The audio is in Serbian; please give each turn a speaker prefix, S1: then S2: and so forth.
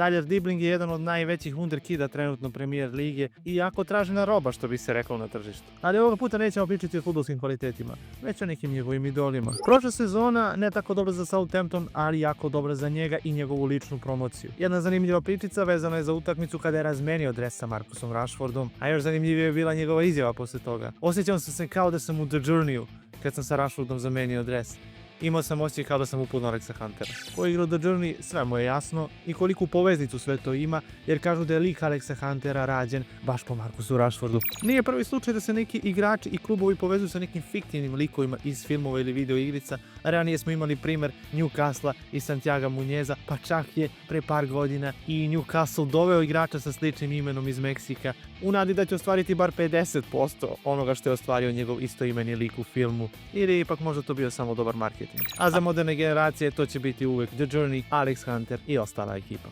S1: Tyler Dibling je jedan od najvećih wunderkida trenutno Premier lige i jako tražena roba, što bi se reklo na tržištu. Ali ovoga puta nećemo pričati o fudbalskim kvalitetima, već o nekim njegovim idolima. Prošla sezona ne tako dobra za Southampton, ali jako dobra za njega i njegovu ličnu promociju. Jedna zanimljiva pričica vezana je za utakmicu kada je razmenio dres sa Marcusom Rashfordom, a još zanimljivije je bila njegova izjava posle toga. Osjećam se kao da sam u The Journeyu kad sam sa Rashfordom zamenio dres. Imao sam osjećaj kao da sam upuno Alexa Huntera. Ko je igrao The Journey, sve mu je jasno i koliku poveznicu sve to ima, jer kažu da je lik Alexa Huntera rađen baš po Marcusu Rashfordu. Nije prvi slučaj da se neki igrači i klubovi povezuju sa nekim fiktivnim likovima iz filmova ili video igrica. Ranije smo imali primer Newcastle i Santiaga Munjeza, pa čak je pre par godina i Newcastle doveo igrača sa sličnim imenom iz Meksika u nadi da će ostvariti bar 50% onoga što je ostvario njegov istoimeni lik u filmu, ili ipak možda to bio samo dobar marketing. A za moderne generacije to će biti uvek The Journey, Alex Hunter i ostala ekipa.